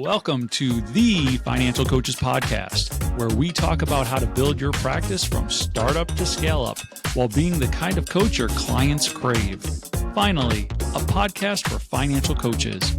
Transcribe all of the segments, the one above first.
Welcome to the Financial Coaches Podcast, where we talk about how to build your practice from startup to scale up while being the kind of coach your clients crave. Finally, a podcast for financial coaches.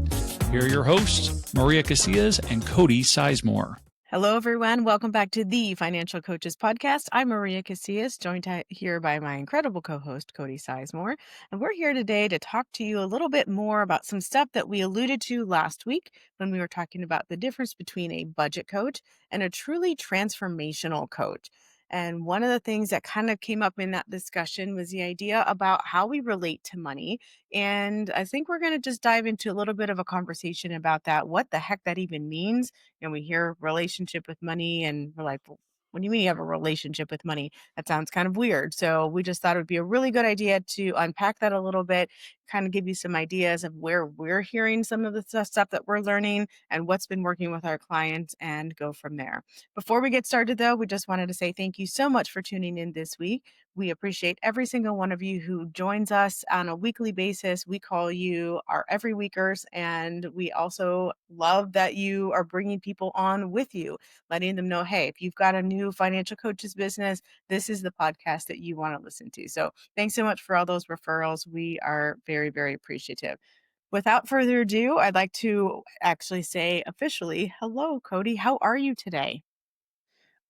Here are your hosts, Maria Casillas and Cody Sizemore. Hello, everyone. Welcome back to the Financial Coaches Podcast. I'm Maria Casillas, joined here by my incredible co-host, Cody Sizemore. And we're here today to talk to you a little bit more about some stuff that we alluded to last week when we were talking about the difference between a budget coach and a truly transformational coach. And one of the things that kind of came up in that discussion was the idea about how we relate to money. And I think we're going to just dive into a little bit of a conversation about that, what the heck that even means. And we hear relationship with money and we're like, well, what do you mean you have a relationship with money? That sounds kind of weird. So we just thought it would be a really good idea to unpack that a little bit, kind of give you some ideas of where we're hearing some of the stuff that we're learning and what's been working with our clients and go from there. Before we get started, though, we just wanted to say thank you so much for tuning in this week. We appreciate every single one of you who joins us on a weekly basis. We call you our every weekers, and we also love that you are bringing people on with you, letting them know, hey, if you've got a new financial coaches business, this is the podcast that you want to listen to. So thanks so much for all those referrals. We are very, very appreciative. Without further ado, I'd like to actually say officially, hello, Cody. How are you today?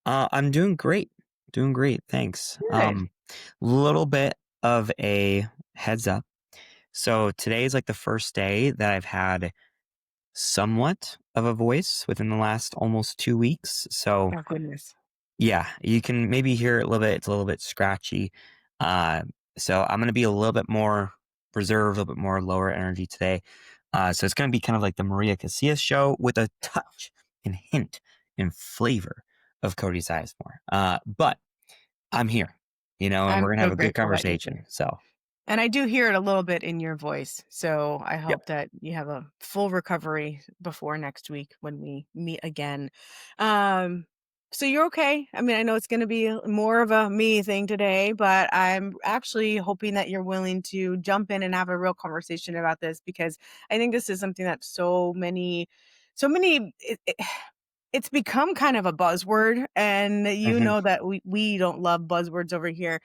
I'm doing great. Doing great. Thanks. Good. Little bit of a heads up. So today is like the first day that I've had somewhat of a voice within the last almost 2 weeks. So Oh, goodness. yeah, you can maybe hear it a little bit. It's a little bit scratchy. So I'm going to be a little bit more reserved, a little bit more lower energy today. So it's going to be kind of like the Maria Casillas show with a touch and hint and flavor of Cody Sizemore. But I'm here, and I'm we're going to so have a good grateful that you're conversation. here. So, And I do hear it a little bit in your voice. So I yep. hope that you have a full recovery before next week when we meet again. Um, so you're okay. I mean, I know it's going to be more of a me thing today, but I'm actually hoping that you're willing to jump in and have a real conversation about this because I think this is something that it's become kind of a buzzword, and you Mm-hmm. know that we don't love buzzwords over here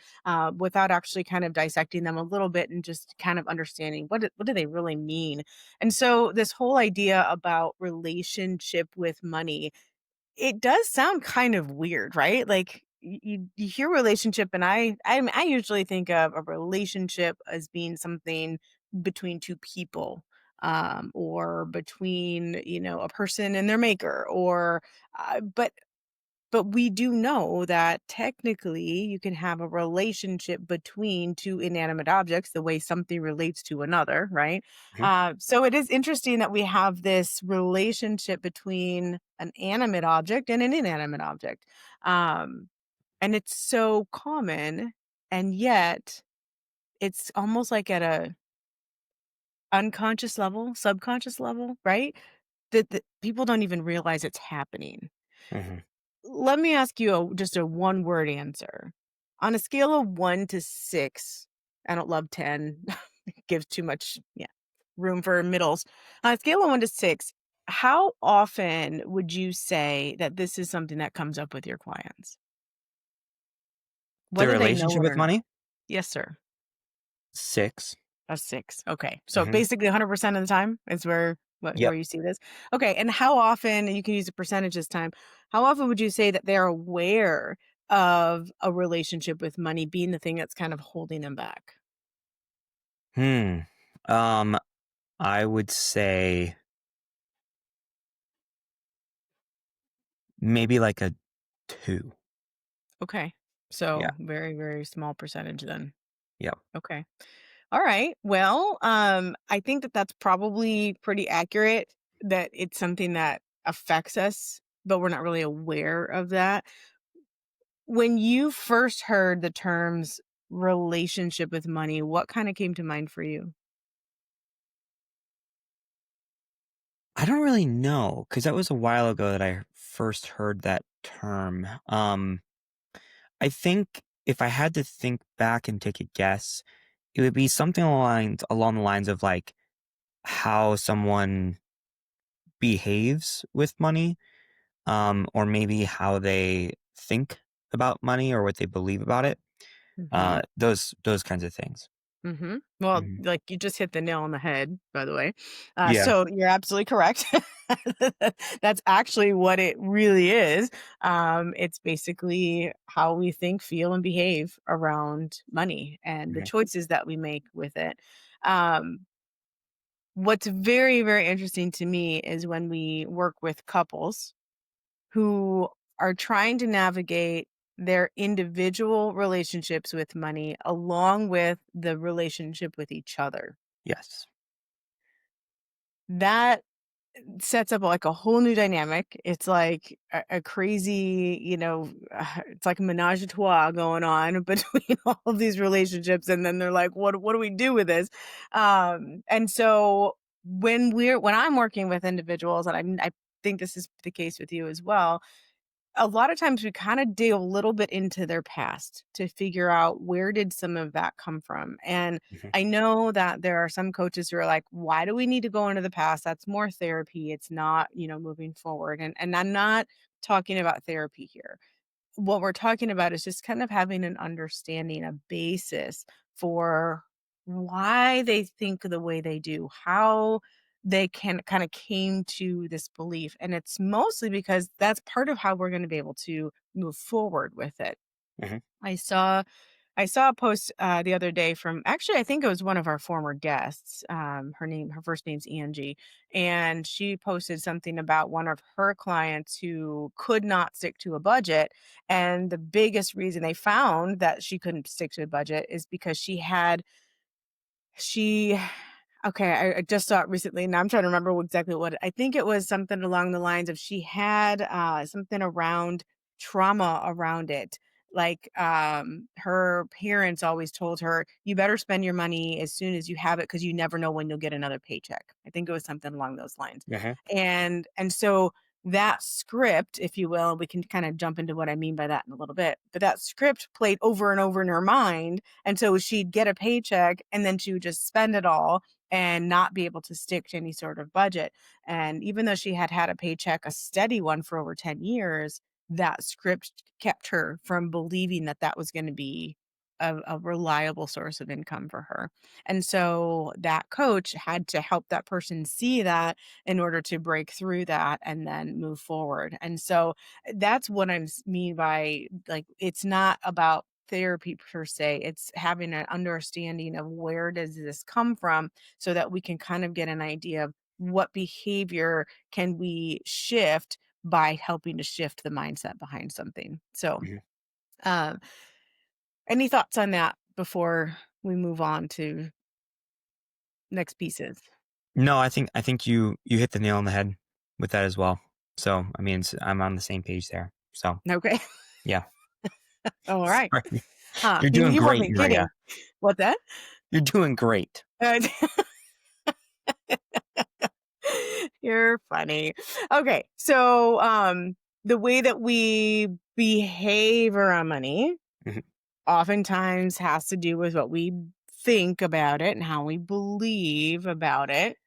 without actually kind of dissecting them a little bit and just kind of understanding what do they really mean. And so this whole idea about relationship with money, it does sound kind of weird, right? Like you hear relationship, and I usually think of a relationship as being something between two people, or between a person and their maker, or but we do know that technically you can have a relationship between two inanimate objects, the way something relates to another, right? So it is interesting that we have this relationship between an animate object and an inanimate object. Um, and it's so common, and yet it's almost like at a unconscious level, subconscious level, right? That people don't even realize it's happening. Mm-hmm. Let me ask you just a one-word answer. On a scale of 1 to 6, I don't love 10. It gives too much, room for middles. On a scale of 1 to 6, how often would you say that this is something that comes up with your clients? The Whether they know relationship it with or not. money, Yes, sir. 6. A 6. Okay. So Mm-hmm. basically 100% of the time is where Yep. you see this. Okay. And how often, and you can use a percentage this time, how often would you say that they're aware of a relationship with money being the thing that's kind of holding them back? Um, I would say maybe like a 2. Okay. Yeah. So very, very small percentage then. Yep. Okay. All right. Well, I think that that's probably pretty accurate, that it's something that affects us, but we're not really aware of that. When you first heard the terms relationship with money, what kind of came to mind for you? I don't really know because that was a while ago that I first heard that term. I think if I had to think back and take a guess, it would be something along the lines of like how someone behaves with money, or maybe how they think about money or what they believe about it. Mhm. Those kinds of things. Well, Mhm. like, you just hit the nail on the head, by the way. Yeah. So you're absolutely correct. That's actually what it really is. It's basically how we think, feel, and behave around money and the Mhm. choices that we make with it. Um, what's very, very interesting to me is when we work with couples who are trying to navigate their individual relationships with money along with the relationship with each other. Yes. That sets up like a whole new dynamic. It's like a crazy, it's like a menage a trois going on between all of these relationships. And then they're like, what do we do with this? And so when I'm working with individuals, and I think this is the case with you as well, a lot of times we kind of dig a little bit into their past to figure out where did some of that come from. And Mhm. I know that there are some coaches who are like, why do we need to go into the past? That's more therapy. It's not, moving forward. And I'm not talking about therapy here. What we're talking about is just kind of having an understanding, a basis for why they think the way they do, how they can kind of came to this belief. And it's mostly because that's part of how we're going to be able to move forward with it. Mhm. I saw I saw a post the other day from, actually, I think it was one of our former guests. Her first name's Angie, and she posted something about one of her clients who could not stick to a budget. And the biggest reason they found that she couldn't stick to a budget is because she okay, I just saw it recently, and I'm trying to remember exactly what I think it was something along the lines of she had, something around trauma around it. Like, her parents always told her, "You better spend your money as soon as you have it because you never know when you'll get another paycheck." I think it was something along those lines. Mhm. And so that script, if you will, we can kinda jump into what I mean by that in a little bit, but that script played over and over in her mind, and so she'd get a paycheck, and then she would just spend it all and not be able to stick to any sort of budget. And even though she had had a paycheck, a steady one for over 10 years, that script kept her from believing that that was going to be a reliable source of income for her. And so that coach had to help that person see that in order to break through that and then move forward. And so that's what mean by, like, it's not about therapy per se. It's having an understanding of where does this come from so that we can kind of get an idea of what behavior can we shift by helping to shift the mindset behind something. So, Mhm. um, any thoughts on that before we move on to next pieces? No, I think you hit the nail on the head with that as well. So, I mean, I'm on the same page there. So, Okay. yeah. All right. Sorry. Huh. You're doing You great, wasn't Maria. kidding. What that? You're doing great. Uh, You're funny. Okay. So, the way that we behave around money Mhm. oftentimes has to do with what we think about it and how we believe about it.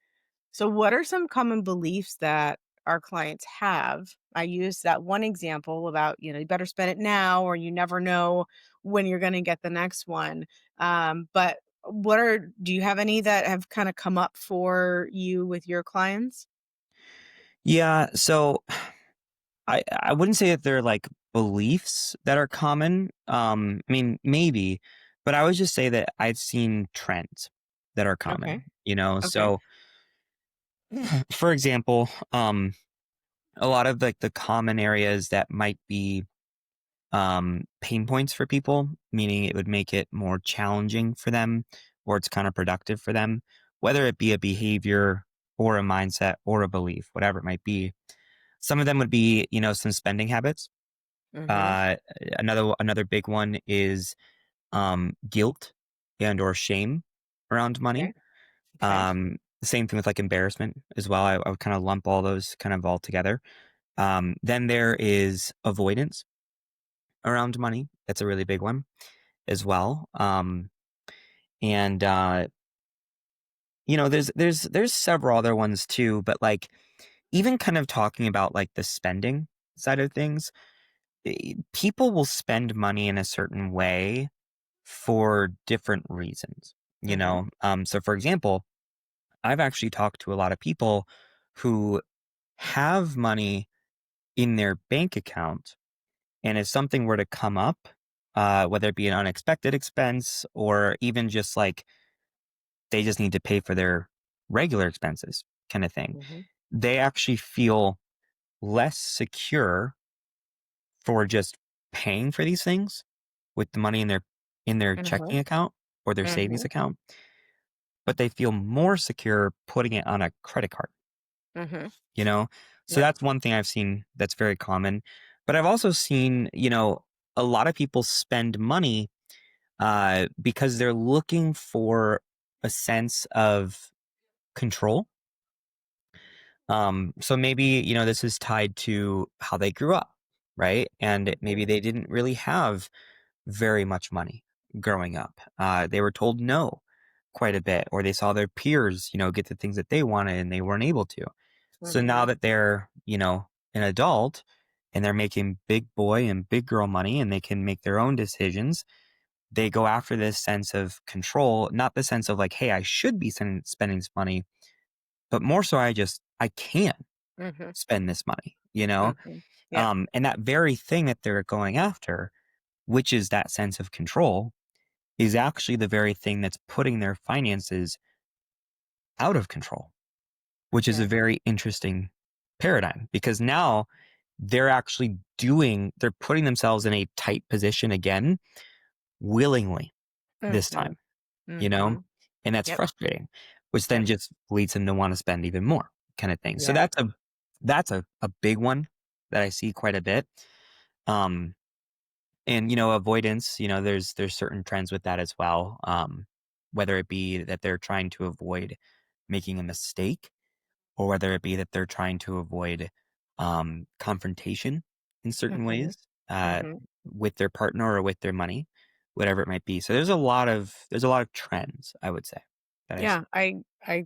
So, what are some common beliefs that our clients have? I use that one example about, you better spend it now or you never know when you're going to get the next one. But do you have any that have kind of come up for you with your clients? Yeah, so I wouldn't say that they're like beliefs that are common. I mean, maybe, but I would just say that I've seen trends that are Okay. common, you know? Okay. So, for example, a lot of like the common areas that might be pain points for people, meaning it would make it more challenging for them or it's counterproductive for them, whether it be a behavior or a mindset or a belief, whatever it might be. Some of them would be, some spending habits. Mhm. Uh, another big one is guilt and or shame around money. Okay. Okay. The same thing with like embarrassment as well. I would kind of lump all those kind of all together. Then there is avoidance around money. That's a really big one as well. And there's several other ones too, but like even kind of talking about like the spending side of things, people will spend money in a certain way for different reasons, you Mm-hmm. know? So for example, I've actually talked to a lot of people who have money in their bank account, and if something were to come up, whether it be an unexpected expense or even just like they just need to pay for their regular expenses kind of thing, Mm-hmm. they actually feel less secure for just paying for these things with the money in their Mm-hmm. checking account or their savings Mm-hmm. account, but they feel more secure putting it on a credit card, Mm-hmm. you know? So Yep. that's one thing I've seen that's very common. But I've also seen, a lot of people spend money because they're looking for a sense of control. So maybe, this is tied to how they grew up, right? And Mm-hmm. maybe they didn't really have very much money growing up. They were told no quite a bit, or they saw their peers, get the things that they wanted and they weren't able to. So Mm-hmm. now that they're, an adult and they're making big boy and big girl money and they can make their own decisions, they go after this sense of control, not the sense of like, hey, I should be spending this money, but more so I can Mm-hmm. spend this money. Mm-hmm. Yep. And that very thing that they're going after, which is that sense of control, is actually the very thing that's putting their finances out of control, which is a Yeah. very interesting paradigm because now they're putting themselves in a tight position again, willingly this Mm-hmm. time, you know? Mm-hmm. And that's Yep. frustrating, which then Yep. just leads them to want to spend even more kind of thing. So Yeah. that's a big one that I see quite a bit. Um, and avoidance, there's certain trends with that as well. Whether it be that they're trying to avoid making a mistake, or whether it be that they're trying to avoid confrontation in certain Mm-hmm. ways Mm-hmm. with their partner or with their money, whatever it might be. So there's a lot of trends, I would say, that I see. Yeah, I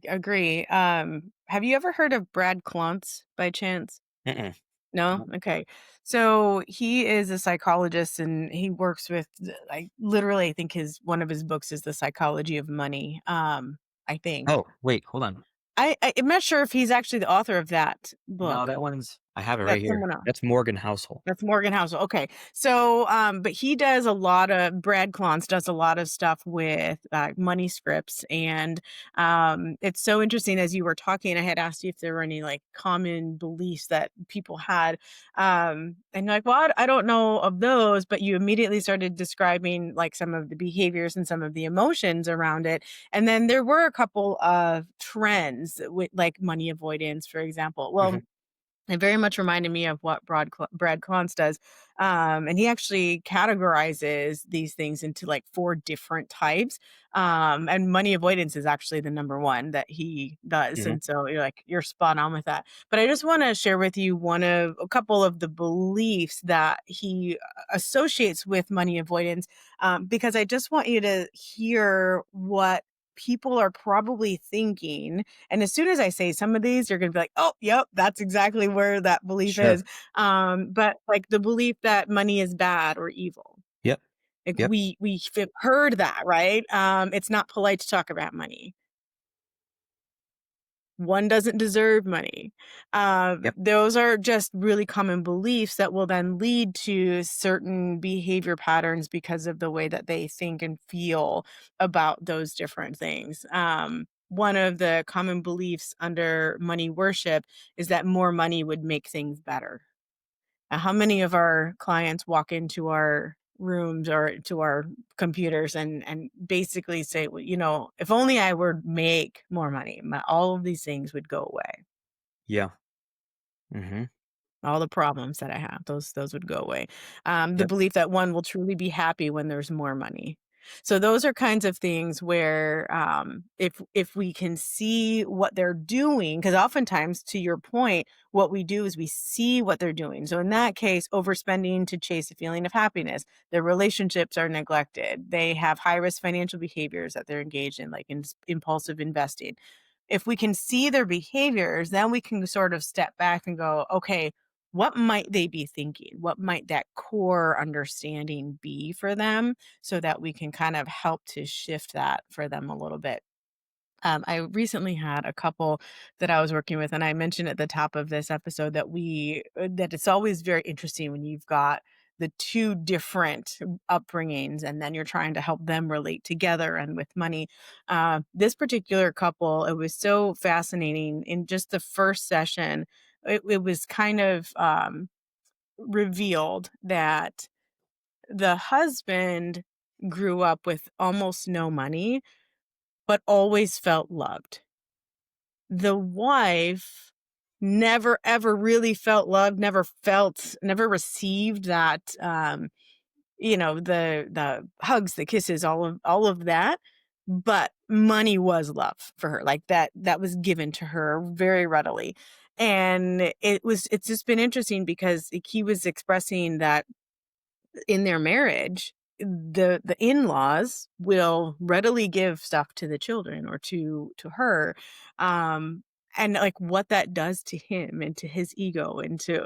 agree. Have you ever heard of Brad Klontz by chance? Mm-mm. No? Nope. Okay. So he is a psychologist and he works with like literally I think his one of his books is The Psychology of Money. I think. Oh, wait, hold on. I'm not sure if he's actually the author of that No, book. I have it right That's here. someone else. That's Morgan Housel. That's Morgan Housel. Okay. So, but he does a lot of Brad Klontz does a lot of stuff with money scripts, and it's so interesting. As you were talking, I had asked you if there were any like common beliefs that people had, and you're like, well, I don't know of those, but you immediately started describing like some of the behaviors and some of the emotions around it, and then there were a couple of trends with like money avoidance, for example. Hmm. Well, it very much reminded me of what Brad Klontz does, and he actually categorizes these things into like 4 different types, and money avoidance is actually the number 1 that he does, Hmm. and so you're spot on with that. But I just wanna share with you a couple of the beliefs that he associates with money avoidance, because I just want you to hear what people are probably thinking, and as soon as I say some of these, you're gonna be like, "Oh, yep, that's exactly where that belief is." Sure. But like the belief that money is bad or evil. Yep. Like Yep. we've heard that, right? It's not polite to talk about money. One doesn't deserve money. Yep. Those are just really common beliefs that will then lead to certain behavior patterns because of the way that they think and feel about those different things. One of the common beliefs under money worship is that more money would make things better. How many of our clients walk into our rooms or to our computers and basically say, "Well, if only I would make more money, all of these things would go away. Yeah. Hmm. All the problems that I have, those would go away." The Yep. belief that one will truly be happy when there's more money. So those are kinds of things where, if we can see what they're doing, because oftentimes, to your point, what we do is we see what they're doing. So in that case, overspending to chase a feeling of happiness. Their relationships are neglected. They have high risk financial behaviors that they're engaged in, like impulsive investing. if we can see their behaviors, then we can sort of step back and go, okay, what might they be thinking? What might that core understanding be for them so that we can kind of help to shift that for them a little bit? I recently had a couple that I was working with, and I mentioned at the top of this episode that that it's always very interesting when you've got the two different upbringings, and then you're trying to help them relate together and with money. This particular couple, it was so fascinating. In just the first session, it was kind of revealed that the husband grew up with almost no money, but always felt loved. The wife never ever really felt loved, never received that, the hugs, the kisses, all of that, but money was love for her, like, that was given to her very readily, and it's just been interesting because he was expressing that in their marriage, the in-laws will readily give stuff to the children or to her, um, and, like, what that does to him and to his ego and to,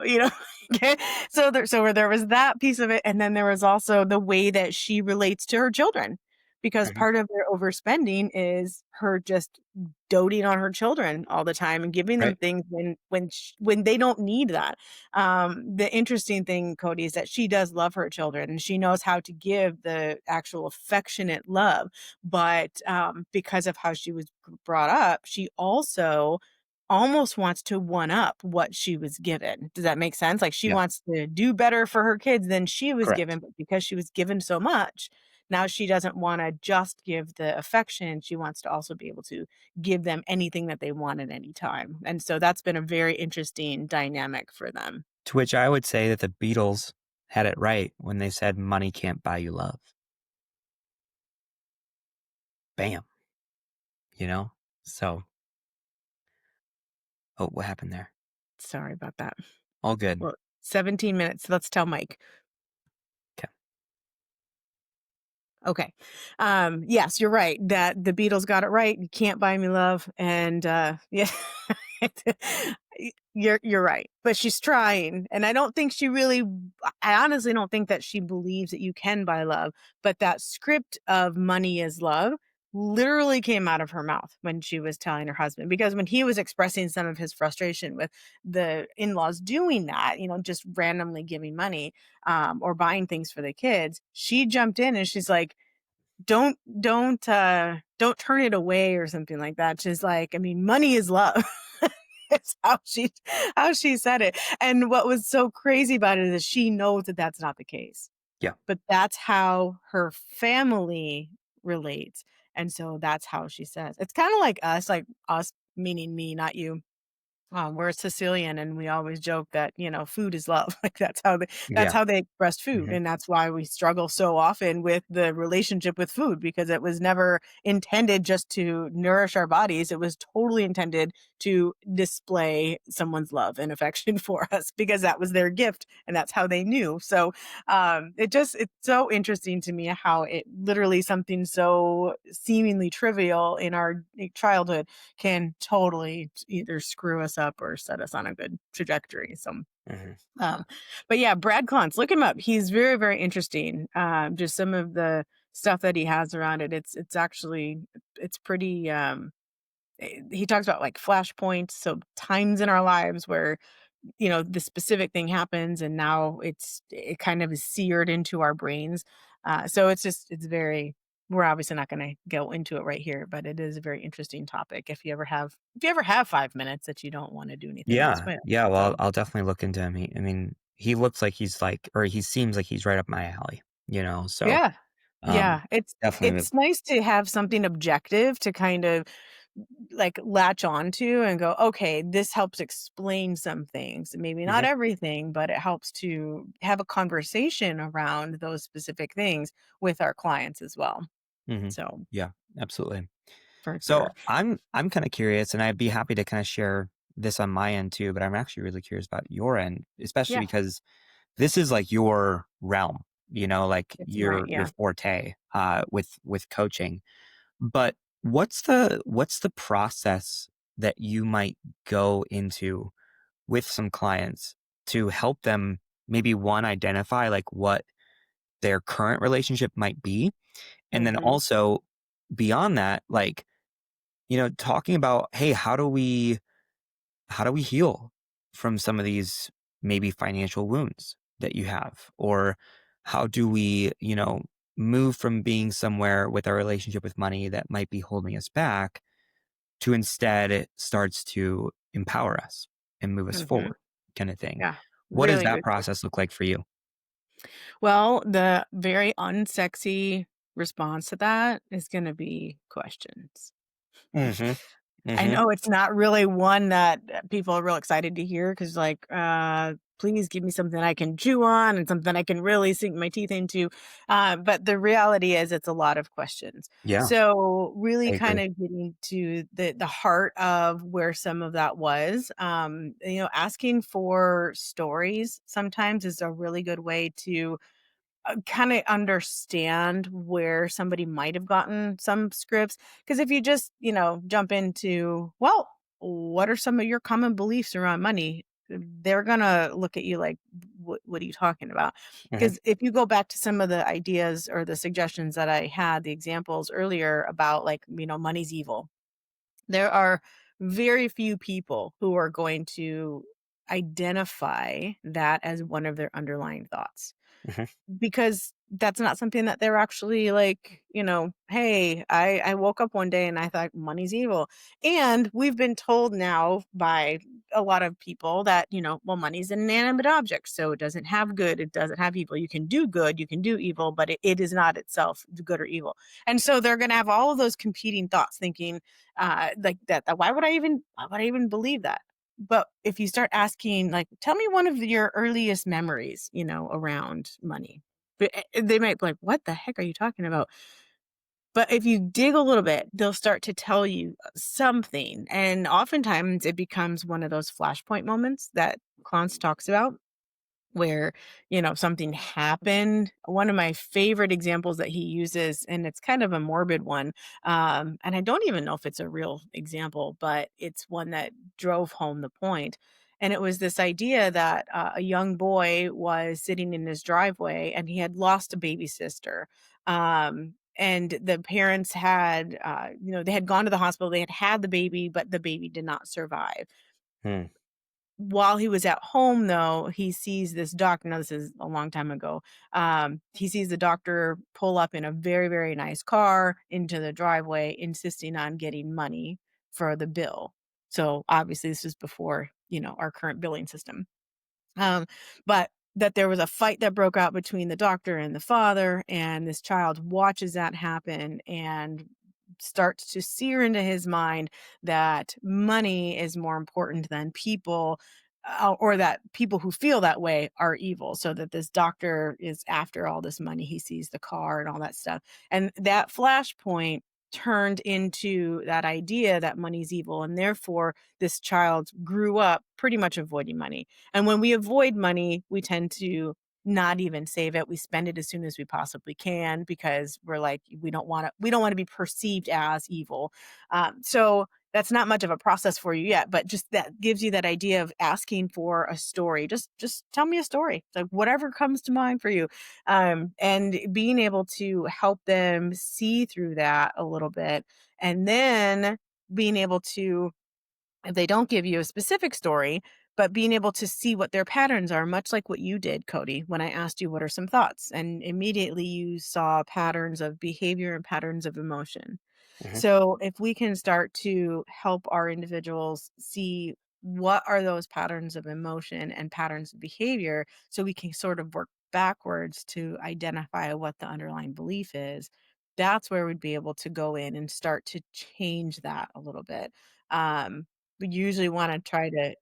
okay? So there was that piece of it, and then there was also the way that she relates to her children, because Mhm. part of their overspending is her just doting on her children all the time and giving them Right. things when they don't need that. The interesting thing, Cody, is that she does love her children and she knows how to give the actual affectionate love. But because of how she was brought up, she also almost wants to one up what she was given. Does that make sense? Like she Yeah. wants to do better for her kids than she was Correct. given, but because she was given so much, now she doesn't want to just give the affection. She wants to also be able to give them anything that they want at any time. And so that's been a very interesting dynamic for them. To which I would say that the Beatles had it right when they said money can't buy you love. Bam. You know? So, oh, what happened there? Sorry about that. All good. Well, 17 minutes. Let's tell Mike. Okay. Okay. Yes, you're right that the Beatles got it right. You can't buy me love. And yeah, you're right. But she's trying. And I don't think she really I honestly don't think that she believes that you can buy love. But that script of money is love literally came out of her mouth when she was telling her husband. Because when he was expressing some of his frustration with the in-laws doing that, just randomly giving money, or buying things for the kids, she jumped in and she's like, don't turn it away or something like that. She's like, I mean, money is love. It's how she said it. And what was so crazy about it is she knows that that's not the case, Yeah. but that's how her family relates. And so that's how she says. It's kind of like us, meaning me, not you. We're Sicilian, and we always joke that food is love. Like that's Yeah. how they express food, Mhm. and that's why we struggle so often with the relationship with food because it was never intended just to nourish our bodies. It was totally intended to display someone's love and affection for us because that was their gift, and that's how they knew. So it's so interesting to me how it literally something so seemingly trivial in our childhood can totally either screw us up or set us on a good trajectory. So, Mhm. um, but yeah, Brad Klontz, look him up. He's very, very interesting. Just some of the stuff that he has around it. It's actually it's pretty. He talks about like flashpoints, so times in our lives where the specific thing happens and now it kind of is seared into our brains. So it's very we're obviously not going to go into it right here, but it is a very interesting topic if you ever have 5 minutes that you don't want to do anything else Yeah. with. Yeah. Well, So I'll definitely look into him. I mean, he looks like he's like, or he seems like he's right up my alley, So, yeah. um, Yeah, it's definitely. it's nice to have something objective to kind of like latch onto and go, okay, this helps explain some things. Maybe not Mhm. everything, but it helps to have a conversation around those specific things with our clients as well. Mhm. So Yeah, absolutely. for So sure. I'm kind of curious, and I'd be happy to kind of share this on my end too. But I'm actually really curious about your end, especially Yeah, because this is like your realm, like it's right. your Yeah. forte with coaching. But what's the process that you might go into with some clients to help them maybe one identify like what their current relationship might be, and then Mhm. also beyond that, like, talking about, hey, how do we heal from some of these maybe financial wounds that you have? Or how do we, move from being somewhere with our relationship with money that might be holding us back to instead it starts to empower us and move us Mhm. forward, kind of thing. Yeah. What does Really that good. process look like for you? Well, the very unsexy response to that is gonna be questions. Hmm. I Hmm. know it's not really one that people are real excited to hear because, like, please give me something I can chew on and something I can really sink my teeth into. But the reality is, it's a lot of questions. Yeah, So, really I kind agree. of getting to the heart of where some of that was. Asking for stories sometimes is a really good way to kinda understand where somebody might have gotten some scripts. Because if you just, jump into, "Well, what are some of your common beliefs around money?" They're gonna look at you like, What are you talking about?" Hmm. Because if you go back to some of the ideas or the suggestions that I had, the examples earlier about, like, money's evil, there are very few people who are going to identify that as one of their underlying thoughts Hmm. because that's not something that they're actually like, "Hey, I woke up one day and I thought money's evil." And we've been told now by a lot of people that, well, money's an inanimate object, so it doesn't have good, it doesn't have evil. You can do good, you can do evil, but it is not itself good or evil. And so they're gonna have all of those competing thoughts thinking, like that why would I even believe that? But if you start asking, like, "Tell me one of your earliest memories, around money." They might be like, "What the heck are you talking about?" But if you dig a little bit, they'll start to tell you something, and oftentimes it becomes one of those flashpoint moments that Clance talks about where, something happened. One of my favorite examples that he uses, and it's kind of a morbid one, and I don't even know if it's a real example, but it's one that drove home the point. And it was this idea that a young boy was sitting in his driveway and he had lost a baby sister. And the parents had, they had gone to the hospital, they had the baby, but the baby did not survive. Hmm. While he was at home, though, he sees this doctor. Now, this is a long time ago. He sees the doctor pull up in a very, very nice car into the driveway, insisting on getting money for the bill. So obviously, this is before our current billing system. But that there was a fight that broke out between the doctor and the father, and this child watches that happen and starts to sear into his mind that money is more important than people, or that people who feel that way are evil. So that this doctor is after all this money. He sees the car and all that stuff. And that flashpoint turned into that idea that money's evil. And therefore, this child grew up pretty much avoiding money. And when we avoid money, we tend to not even save it. We spend it as soon as we possibly can because we're like, we don't want to be perceived as evil. So that's not much of a process for you yet, but just that gives you that idea of asking for a story. Just tell me a story, like whatever comes to mind for you, and being able to help them see through that a little bit, and then being able to, if they don't give you a specific story, but being able to see what their patterns are, much like what you did, Cody, when I asked you what are some thoughts, and immediately you saw patterns of behavior and patterns of emotion. Hmm. So if we can start to help our individuals see what are those patterns of emotion and patterns of behavior, so we can sort of work backwards to identify what the underlying belief is, that's where we'd be able to go in and start to change that a little bit. We usually want to try to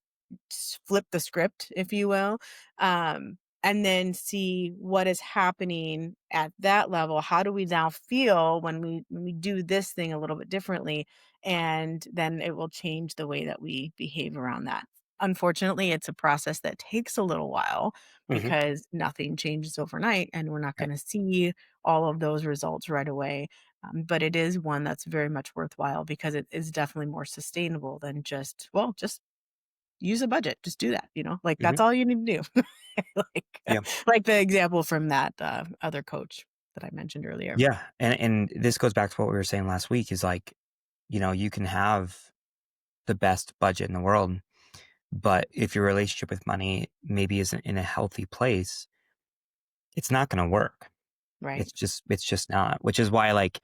flip the script, if you will, and then see what is happening at that level. How do we now feel when we do this thing a little bit differently? And then it will change the way that we behave around that. Unfortunately, it's a process that takes a little while Hmm. because nothing changes overnight and we're not going to see all of those results right away. But it is one that's very much worthwhile because it is definitely more sustainable than just use a budget. Just do that, like Mhm. that's all you need to do. like, Yeah. like the example from that other coach that I mentioned earlier. Yeah. And this goes back to what we were saying last week is like, you can have the best budget in the world, but if your relationship with money maybe isn't in a healthy place, it's not going to work. Right. It's just not, which is why like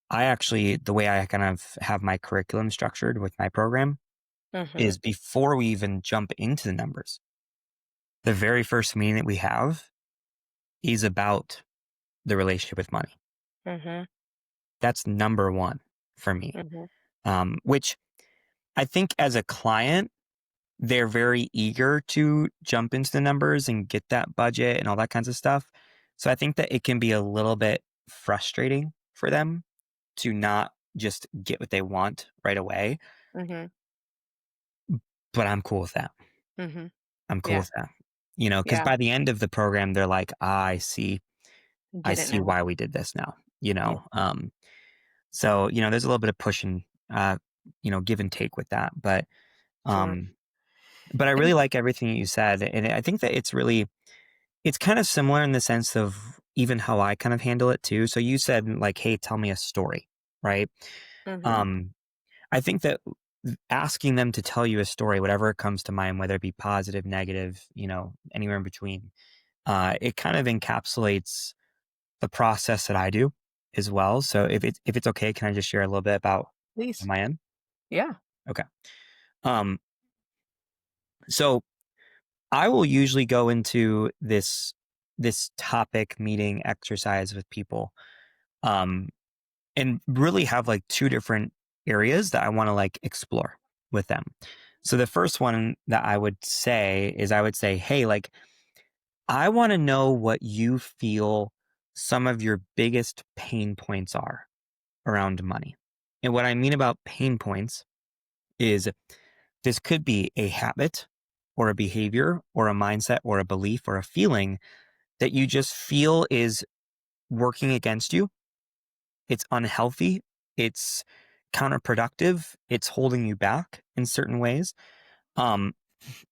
I actually, the way I kind of have my curriculum structured with my program Mm-hmm. is before we even jump into the numbers, the very first meeting that we have is about the relationship with money. Mm-hmm. That's number one for me. Mm-hmm. Which I think as a client, they're very eager to jump into the numbers and get that budget and all that kinds of stuff. So I think that it can be a little bit frustrating for them to not just get what they want right away. Mm-hmm. But I'm cool with that. Mm-hmm. I'm cool Yeah. with that. Because Yeah. by the end of the program, they're like, I see, I Get it see now. why we did this now, Yeah. So, there's a little bit of push and, give and take with that. Sure. Um, but I And really like everything you said. And I think that it's kind of similar in the sense of even how I kind of handle it too. So you said like, hey, tell me a story, right? mm-hmm. Um, I think that asking them to tell you a story, whatever comes to mind, whether it be positive, negative, anywhere in between, it kind of encapsulates the process that I do as well. So if it's okay, can I just share a little bit about on Please. my end? Yeah. Okay. Um, so I will usually go into this topic meeting exercise with people, um, and really have like two different areas that I want to like explore with them. So the first one that I would say is I would say, hey, like I want to know what you feel some of your biggest pain points are around money. And what I mean about pain points is this could be a habit or a behavior or a mindset or a belief or a feeling that you just feel is working against you. It's unhealthy. It's counterproductive. It's holding you back in certain ways. Um,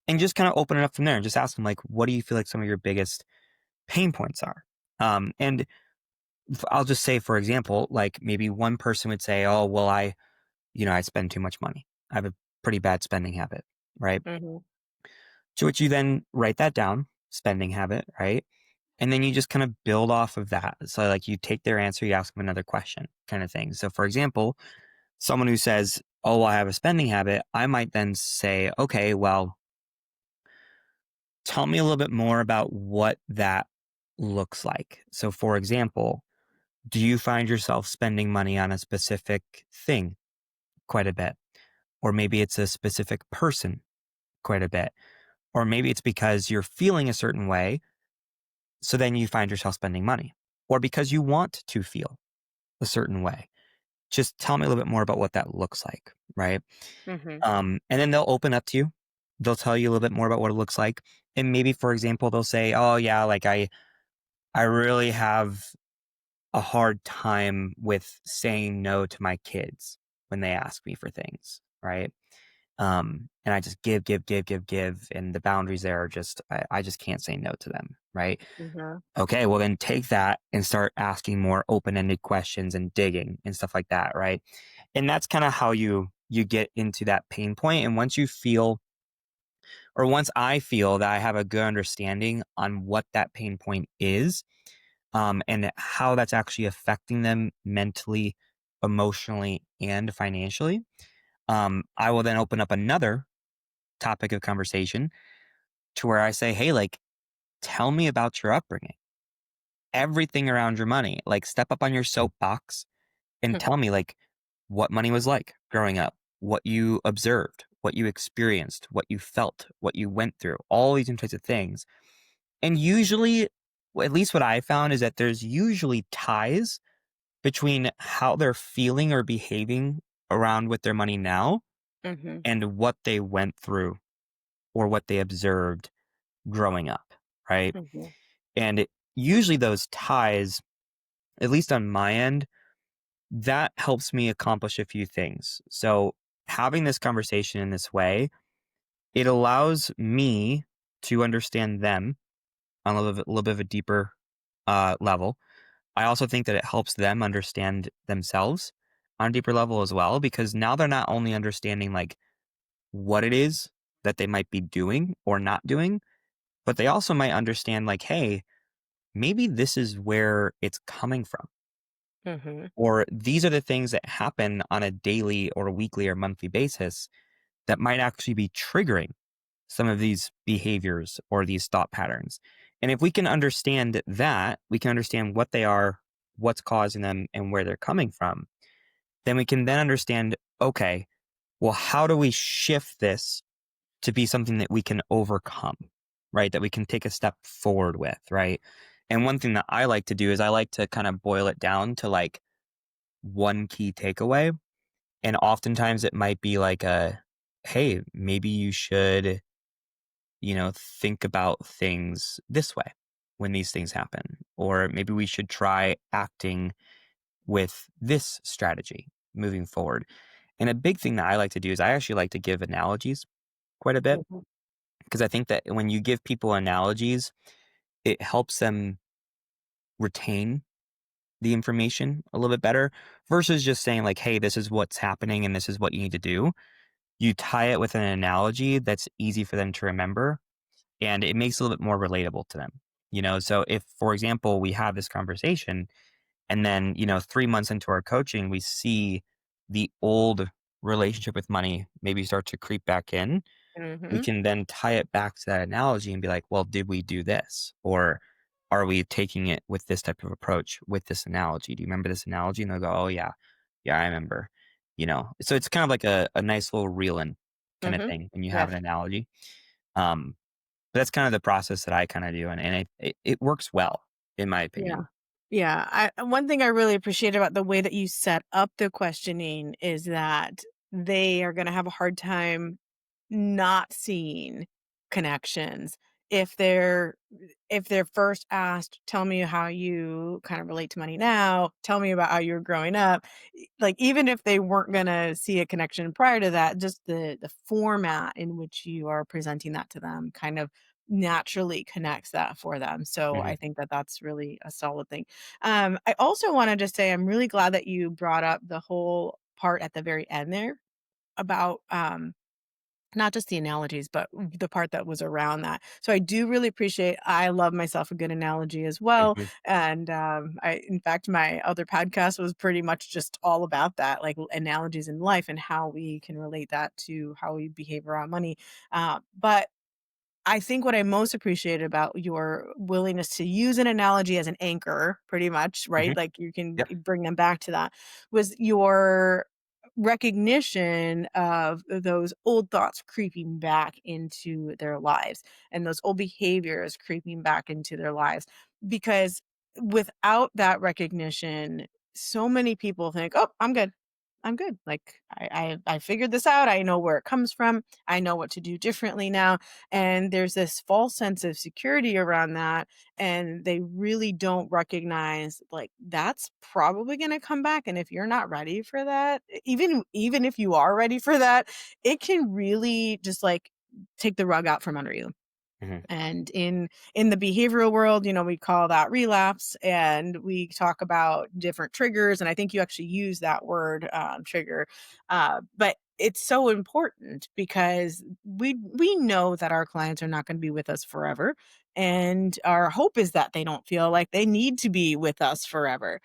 and just kind of open it up from there and just ask them, like, what do you feel like some of your biggest pain points are? And I'll just say, for example, like maybe one person would say, oh, well, I spend too much money. I have a pretty bad spending habit, right? Mm-hmm. To which you then write that down, spending habit, right? And then you just kind of build off of that. So, like, you take their answer, you ask them another question, kind of thing. So, for example, someone who says, oh, I have a spending habit, I might then say, okay, well, tell me a little bit more about what that looks like. So, for example, do you find yourself spending money on a specific thing quite a bit? Or maybe it's a specific person quite a bit. Or maybe it's because you're feeling a certain way. So then you find yourself spending money. Or because you want to feel a certain way. Just tell me a little bit more about what that looks like. Right. Mm-hmm. And then they'll open up to you. They'll tell you a little bit more about what it looks like. And maybe, for example, they'll say, oh, yeah, like I really have a hard time with saying no to my kids when they ask me for things. Right. And I just give, give, give, give, give. And the boundaries there are just, I just can't say no to them. Right. Mm-hmm. Okay. Well, then take that and start asking more open ended questions and digging and stuff like that. Right. And that's kind of how you get into that pain point. And once you feel, or once I feel that I have a good understanding on what that pain point is, and how that's actually affecting them mentally, emotionally, and financially, I will then open up another topic of conversation to where I say, hey, like, tell me about your upbringing, everything around your money. Like, step up on your soapbox and tell me, like, what money was like growing up, what you observed, what you experienced, what you felt, what you went through, all these different types of things. And usually, well, at least what I found is that there's usually ties between how they're feeling or behaving around with their money now Mm-hmm. and what they went through or what they observed growing up, right? Mm-hmm. And usually those ties, at least on my end, that helps me accomplish a few things. So having this conversation in this way, it allows me to understand them on a little bit of a deeper level. I also think that it helps them understand themselves on a deeper level as well, because now they're not only understanding like what it is that they might be doing or not doing, but they also might understand like, hey, maybe this is where it's coming from. Mm-hmm. Or these are the things that happen on a daily or weekly or monthly basis that might actually be triggering some of these behaviors or these thought patterns. And if we can understand that, we can understand what they are, what's causing them, and where they're coming from, then we can then understand, okay, well, how do we shift this to be something that we can overcome, right? That we can take a step forward with, right? And one thing that I like to do is I like to kind of boil it down to like one key takeaway. And oftentimes it might be like hey, maybe you should, think about things this way when these things happen. Or maybe we should try acting with this strategy moving forward. And a big thing that I like to do is I actually like to give analogies quite a bit, Mm-hmm. because I think that when you give people analogies, it helps them retain the information a little bit better versus just saying, like, hey, this is what's happening and this is what you need to do. You tie it with an analogy that's easy for them to remember, and it makes it a little bit more relatable to them. So if, for example, we have this conversation and then, 3 months into our coaching, we see the old relationship with money maybe start to creep back in, we Mm-hmm. can then tie it back to that analogy and be like, well, did we do this? Or are we taking it with this type of approach with this analogy? Do you remember this analogy? And they'll go, oh, yeah. Yeah, I remember. So it's kind of like a nice little reel in kind of Mm-hmm. thing when you have Yes. an analogy. Um, but that's kind of the process that I kind of do. And it works well, in my Yeah. opinion. Yeah. One thing I really appreciate about the way that you set up the questioning is that they are going to have a hard time not seeing connections if they're first asked, tell me how you kind of relate to money now, tell me about how you were growing up. Like, even if they weren't going to see a connection prior to that, just the format in which you are presenting that to them kind of naturally connects that for them. So Hmm. I think that that's really a solid thing. I also wanted to say I'm really glad that you brought up the whole part at the very end there about not just the analogies, but the part that was around that. So I do really appreciate, I love myself a good analogy as well. Hmm. And in fact, my other podcast was pretty much just all about that, like analogies in life and how we can relate that to how we behave around money. But I think what I most appreciated about your willingness to use an analogy as an anchor, pretty much, Hmm. right? Like you can Yep. bring them back to that, was your recognition of those old thoughts creeping back into their lives and those old behaviors creeping back into their lives. Because without that recognition, so many people think, oh, I'm good. I'm good. Like I figured this out. I know where it comes from. I know what to do differently now, and there's this false sense of security around that, and they really don't recognize like that's probably going to come back, and if you're not ready for that, even if you are ready for that, it can really just like take the rug out from under you. Hmm. And in the behavioral world, we call that relapse, and we talk about different triggers, and I think you actually use that word, trigger. But it's so important because we know that our clients are not going to be with us forever, and our hope is that they don't feel like they need to be with us forever.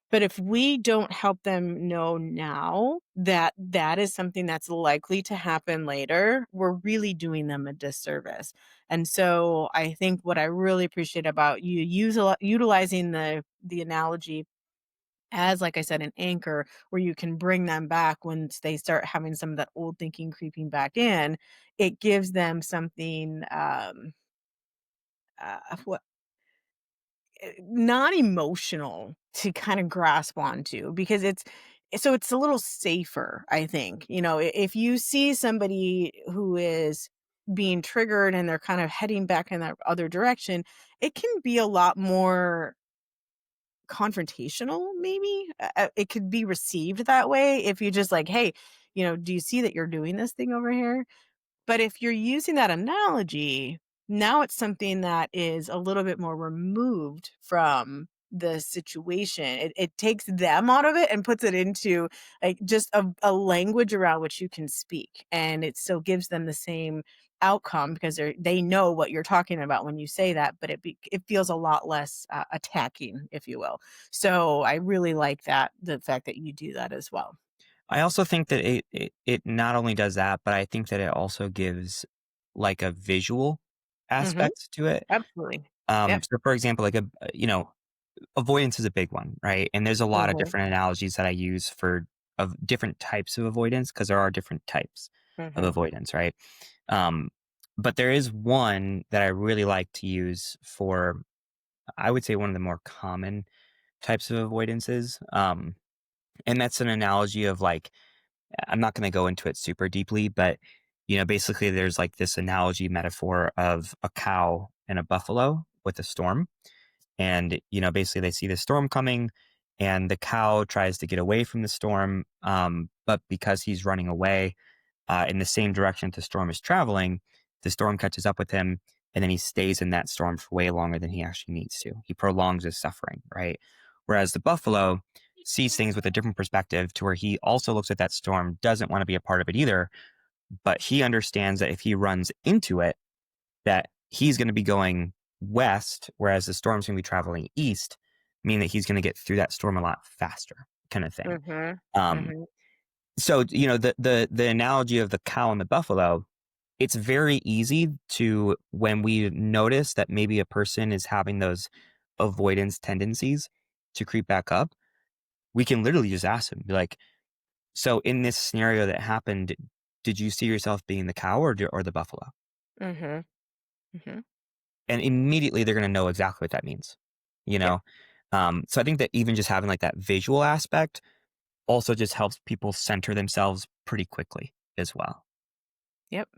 But if we don't help them know now that that is something that's likely to happen later, we're really doing them a disservice. And so I think what I really appreciate about you utilizing the analogy as, like I said, an anchor where you can bring them back once they start having some of that old thinking creeping back in, it gives them something what not emotional to kind of grasp onto, because it's a little safer, I think. If you see somebody who is being triggered and they're kind of heading back in that other direction, it can be a lot more confrontational, maybe. It could be received that way if you just like, hey, do you see that you're doing this thing over here? But if you're using that analogy, now it's something that is a little bit more removed from the situation. It takes them out of it and puts it into like just a language around which you can speak. And it still gives them the same outcome because they know what you're talking about when you say that, but it feels a lot less attacking, if you will. So I really like that, the fact that you do that as well. I also think that it not only does that, but I think that it also gives like a visual Hmm. aspect to it. Absolutely. Yep. So for example, like avoidance is a big one, right? And there's a lot of Hmm. different analogies that I use for of different types of avoidance because there are different types of Hmm. avoidance, right? Um, but there is one that I really like to use for, I would say, one of the more common types of avoidances. And that's an analogy of like, I'm not going to go into it super deeply, but basically there's like this analogy metaphor of a cow and a buffalo with a storm. And, basically they see the storm coming and the cow tries to get away from the storm. But because he's running away in the same direction the storm is traveling, the storm catches up with him and then he stays in that storm for way longer than he actually needs to. He prolongs his suffering, right? Whereas the buffalo sees things with a different perspective to where he also looks at that storm, doesn't want to be a part of it either, but he understands that if he runs into it, that he's going to be going west, whereas the storm's going to be traveling east, meaning that he's going to get through that storm a lot faster, kind of thing. Mhm. Um, Mhm. so the analogy of the cow and the buffalo, it's very easy to when we notice that maybe a person is having those avoidance tendencies to creep back up, we can literally just ask them, be like, "So in this scenario that happened, did you see yourself being the cow or the buffalo?" Mhm. Mhm. And immediately they're going to know exactly what that means, you Yep. know? So I think that even just having like that visual aspect also just helps people center themselves pretty quickly as well. Yep.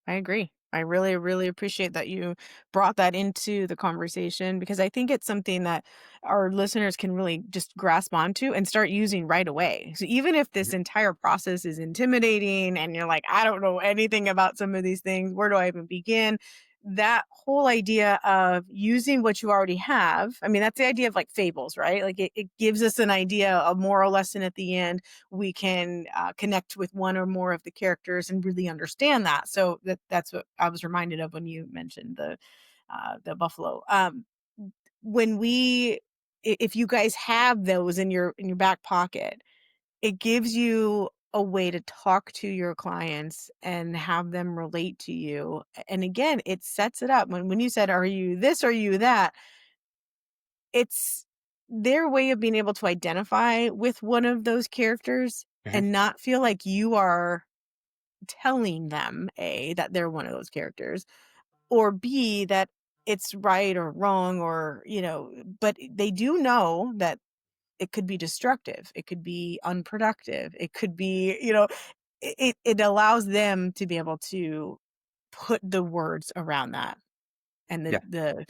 I agree. I really, really appreciate that you brought that into the conversation because I think it's something that our listeners can really just grasp onto and start using right away. So even if this Mhm. entire process is intimidating and you're like, I don't know anything about some of these things, where do I even begin? That whole idea of using what you already have, I mean, that's the idea of like fables, right? Like it gives us an idea, a moral lesson at the end. We can connect with one or more of the characters and really understand that. So that's what I was reminded of when you mentioned the buffalo. When if you guys have those in your back pocket, it gives you a way to talk to your clients and have them relate to you. And again, it sets it up. When you said, "Are you this? Are you that?" It's their way of being able to identify with one of those characters Mhm. and not feel like you are telling them, A, that they're one of those characters, or B, that it's right or wrong but they do know that it could be destructive, it could be unproductive, it could be, it allows them to be able to put the words around that and Yeah. the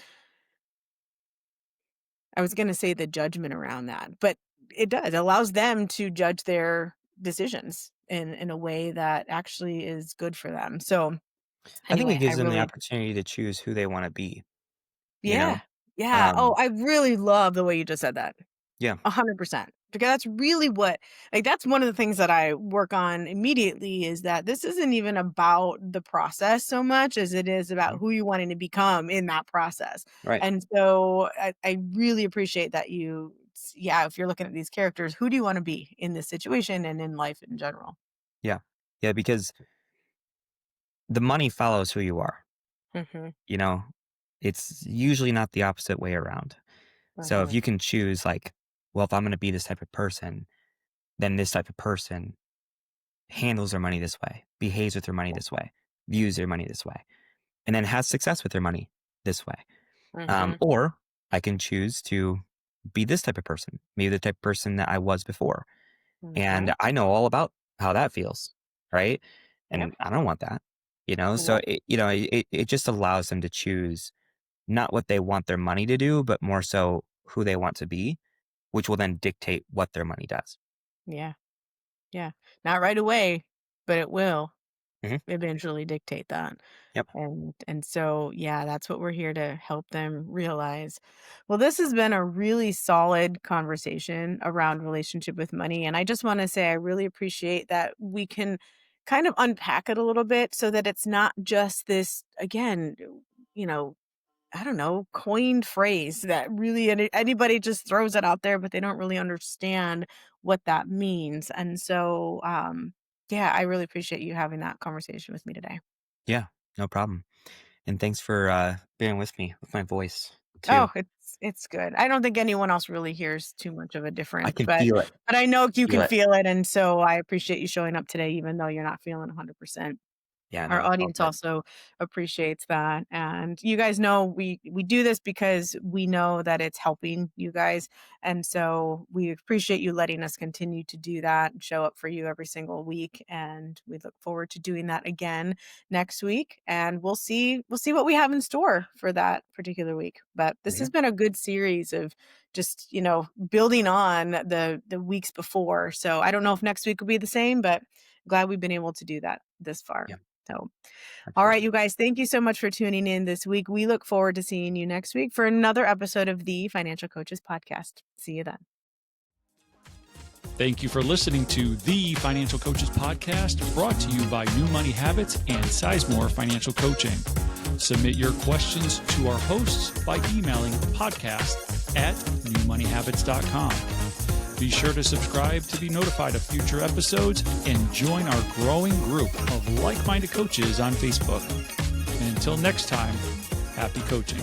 I was gonna say the judgment around that, but it does. It allows them to judge their decisions in a way that actually is good for them. So, I think it anyway, I gives them the really opportunity to choose who they want to be, you know? yeah. Yeah. Oh, Um, I really love the way you just said that. yeah. 100%. Because that's really what like, that's one of the things that I work on immediately is that this isn't even about the process so much as it is about Mhm. who you wanting to become in that process. Right. And so I really appreciate that yeah, if you're looking at these characters, who do you want to be in this situation and in life in general? Yeah. Yeah. Because the money follows who you are, Mhm. you know? It's usually not the opposite way around. So if Mhm. you can choose, like, well, if I'm going to be this type of person, then this type of person handles their money this way, behaves with their money this way, views their money this way, and then has success with their money this way. Mhm. Or I can choose to be this type of person, maybe the type of person that I was before. And Mhm. I know all about how that feels, right? Yep. And I don't want that, So Yep. it just allows them to choose not what they want their money to do, but more so who they want to be. which will then dictate what their money does. Yeah. Yeah. Not right away, but it will Mhm. eventually dictate that. Yep. And so, yeah, that's what we're here to help them realize. Well, this has been a really solid conversation around relationship with money, and I just want to say I really appreciate that we can kind of unpack it a little bit so that it's not just this again, you know, I don't know, coined phrase that really anybody just throws it out there, but they don't really understand what that means. And so, yeah, I really appreciate you having that conversation with me today. Yeah, no problem. And thanks for being with me with my voice too. Oh, it's good. I don't think anyone else really hears too much of a I difference, can but feel it. I know you Feel can it. feel it, and so I appreciate you showing up today, even though you're not feeling 100%. Yeah, Our no, it's all audience good. also appreciates that, and you guys know we do this because we know that it's helping you guys, and so we appreciate you letting us continue to do that and show up for you every single week, and we look forward to doing that again next week, and we'll see what we have in store for that particular week. But this Yeah. has been a good series of just, building on the weeks before. So I don't know if next week will be the same, but glad we've been able to do that this far. Yeah, So, all right, absolutely. you guys, thank you so much for tuning in this week. We look forward to seeing you next week for another episode of the Financial Coaches Podcast. See you then. Thank you for listening to the Financial Coaches Podcast, brought to you by New Money Habits and Sizemore Financial Coaching. Submit your questions to our hosts by emailing podcast@newmoneyhabits.com. Be sure to subscribe to be notified of future episodes and join our growing group of like-minded coaches on Facebook. And until next time, happy coaching.